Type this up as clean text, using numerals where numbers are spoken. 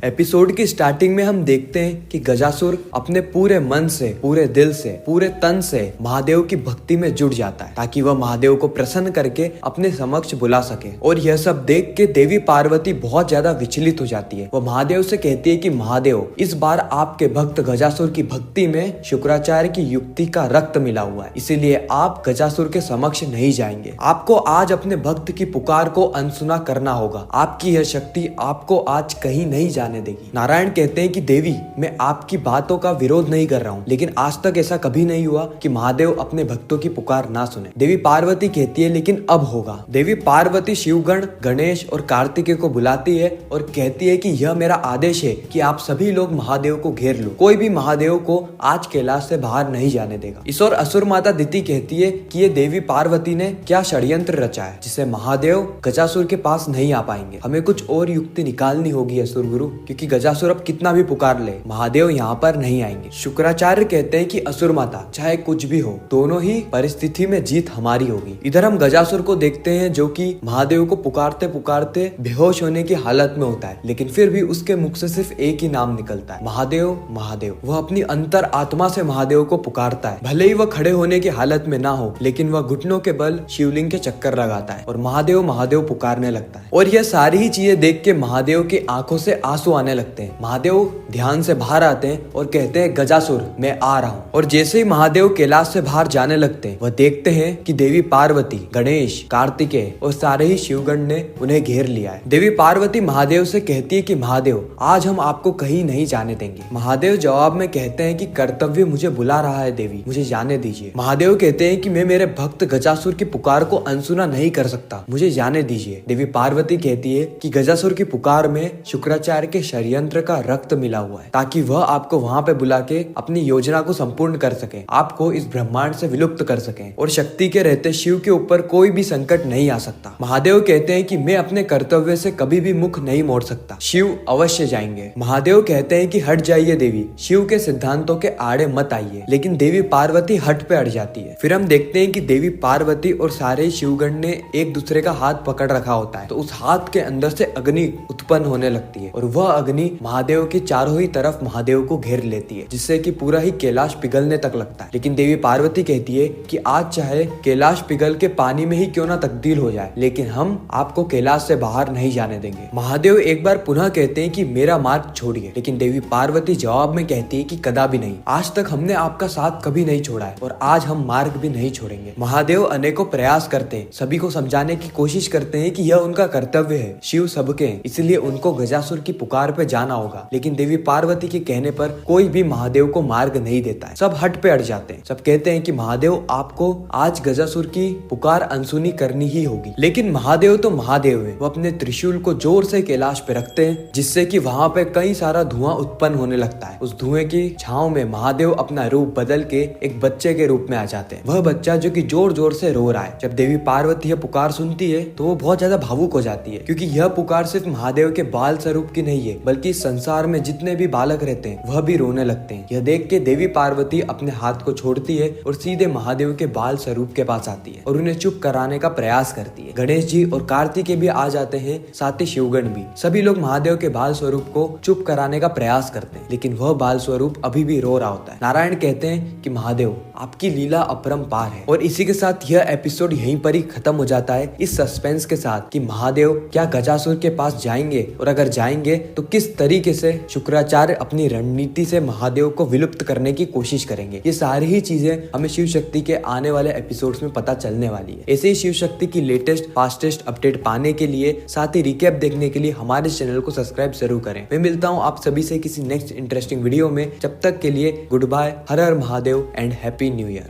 Episode की starting में हम देखते हैं कि गजासुर अपने पूरे मन से, पूरे दिल से, पूरे तन से महादेव की भक्ति में जुट जाता है ताकि वह महादेव को प्रसन्न करके अपने समक्ष बुला सके। और यह सब देख के देवी पार्वती बहुत ज्यादा विचलित हो जाती है। वह महादेव से कहती है कि महादेव, इस बार आपके भक्त गजासुर की भक्ति में शुक्राचार्य की युक्ति का रक्त मिला हुआ है, इसीलिए आप गजासुर के समक्ष नहीं जाएंगे। आपको आज अपने भक्त की पुकार को अनसुना करना होगा। आपकी यह शक्ति आपको आज कहीं नहीं जाने देगी। नारायण कहते हैं कि देवी, मैं आपकी बातों का विरोध नहीं कर रहा हूँ, लेकिन आज तक ऐसा कभी नहीं हुआ कि महादेव अपने भक्तों की पुकार ना सुने। देवी पार्वती कहती है लेकिन अब होगा। देवी पार्वती शिवगण, गणेश और कार्तिकेय को बुलाती है और कहती है कि यह मेरा आदेश है कि आप सभी लोग महादेव को घेर लो। कोई भी महादेव को आज कैलाश से बाहर नहीं जाने देगा। इस ओर असुर माता दिति कहती है कि ये देवी पार्वती ने क्या षड्यंत्र रचा है जिससे महादेव गजासुर के पास नहीं आ पाएंगे। हमें कुछ और युक्ति निकालनी होगी असुर गुरु, क्योंकि गजासुर अब कितना भी पुकार ले महादेव यहाँ पर नहीं आएंगे। शुक्राचार्य कहते हैं कि असुर माता, चाहे कुछ भी हो, दोनों ही परिस्थिति में जीत हमारी होगी। इधर हम गजासुर को देखते हैं जो कि महादेव को पुकारते पुकारते बेहोश होने की हालत में होता है, लेकिन फिर भी उसके मुख से सिर्फ एक ही नाम निकलता है, महादेव महादेव। वह अपनी अंतर आत्मा से महादेव को पुकारता है। भले ही वह खड़े होने की हालत में ना हो, लेकिन वह घुटनों के बल शिवलिंग के चक्कर लगाता है और महादेव महादेव पुकारने लगता है। और यह सारी ही चीजें देख के महादेव की आंखों से आंसू आने लगते हैं। महादेव ध्यान से बाहर आते हैं और कहते हैं गजासुर, मैं आ रहा हूँ। और जैसे ही महादेव कैलाश से बाहर जाने लगते हैं, वह देखते हैं कि देवी पार्वती, गणेश, कार्तिकेय और सारे ही शिवगण ने उन्हें घेर लिया है। देवी पार्वती महादेव से कहती है कि महादेव, आज हम आपको कहीं नहीं जाने देंगे। महादेव जवाब में कहते हैं कि कर्तव्य मुझे बुला रहा है देवी, मुझे जाने दीजिए। महादेव कहते हैं कि मैं मेरे भक्त गजासुर की पुकार को अनसुना नहीं कर सकता, मुझे जाने दीजिए। देवी पार्वती कहती है कि गजासुर की पुकार में शुक्राचार्य के षड्यंत्र का रक्त मिला हुआ है ताकि वह आपको वहां पे बुला के अपनी योजना को संपूर्ण कर सके, आपको इस ब्रह्मांड से विलुप्त कर सके और शक्ति के रहते शिव के ऊपर कोई भी संकट नहीं आ सकता। महादेव कहते हैं कि मैं अपने कर्तव्य से कभी भी मुख नहीं मोड़ सकता, शिव अवश्य जाएंगे। महादेव कहते हैं कि हट जाइए देवी, शिव के सिद्धांतों के आड़े मत आइए, लेकिन देवी पार्वती हट पे अड़ जाती है। फिर हम देखते हैं कि देवी पार्वती और सारे शिवगण ने एक दूसरे का हाथ पकड़ रखा होता है, तो उस हाथ के अंदर से अग्नि उत्पन्न होने लगती है और वह अग्नि महादेव के चारों ही तरफ महादेव को घेर लेती है, जिससे कि पूरा ही कैलाश पिघलने तक लगता है। लेकिन देवी पार्वती कहती है कि आज चाहे कैलाश पिघल के पानी में ही क्यों ना तब्दील हो जाए, लेकिन हम आपको कैलाश से बाहर नहीं जाने देंगे। महादेव एक बार पुनः कहते हैं कि मेरा मार्ग छोड़िए, लेकिन देवी पार्वती जवाब में कहती है कि कदापि नहीं, आज तक हमने आपका साथ कभी नहीं छोड़ा है और आज हम मार्ग भी नहीं छोड़ेंगे। महादेव अनेकों प्रयास करते हैं, सभी को समझाने की कोशिश करते हैं कि यह उनका कर्तव्य है, शिव सबके हैं, इसलिए उनको गजासुर की पुकार पे जाना होगा। लेकिन देवी पार्वती के कहने पर कोई भी महादेव को मार्ग नहीं देता है, सब हट पे अड़ जाते हैं। सब कहते हैं कि महादेव, आपको आज गजासुर की पुकार अनसुनी करनी ही होगी। लेकिन महादेव तो महादेव है, वो अपने त्रिशूल को जोर से कैलाश पे रखते हैं, जिससे कि वहां पे कई सारा धुआं उत्पन्न होने लगता है। उस धुएं की छांव में महादेव अपना रूप बदल के एक बच्चे के रूप में आ जाते हैं। वह बच्चा जो कि जोर जोर से रो रहा है। जब देवी पार्वती यह पुकार सुनती है तो वो बहुत ज्यादा भावुक हो जाती है, क्योंकि यह पुकार सिर्फ महादेव के बाल स्वरूप की नहीं है, बल्कि संसार में जितने भी बालक रहते हैं वह भी रोने लगते हैं। यह देख के देवी पार्वती अपने हाथ को छोड़ती है और सीधे महादेव के बाल स्वरूप के पास आती है और उन्हें चुप कराने का प्रयास करती है। गणेश जी और कार्तिकेय भी आ जाते हैं, साथ ही शिवगण भी। सभी लोग महादेव के बाल स्वरूप को चुप कराने का प्रयास करते हैं, लेकिन वह बाल स्वरूप अभी भी रो रहा होता है। नारायण कहते हैं कि महादेव, आपकी लीला अपरंपार है। और इसी के साथ यह एपिसोड यहीं पर ही खत्म हो जाता है, इस सस्पेंस के साथ कि महादेव क्या गजासुर के पास जाएंगे, और अगर जाएंगे तो किस तरीके से शुक्राचार्य अपनी रणनीति से महादेव को विलुप्त करने की कोशिश करेंगे। ये सारी ही चीजें हमें शिव शक्ति के आने वाले एपिसोड्स में पता चलने वाली है। ऐसे ही शिव शक्ति की लेटेस्ट फास्टेस्ट अपडेट पाने के लिए, साथ ही रिकैप देखने के लिए हमारे चैनल को सब्सक्राइब जरूर करें। मैं मिलता हूँ आप सभी से किसी नेक्स्ट इंटरेस्टिंग वीडियो में। जब तक के लिए गुड बाय, हर हर Mahadev and happy new year.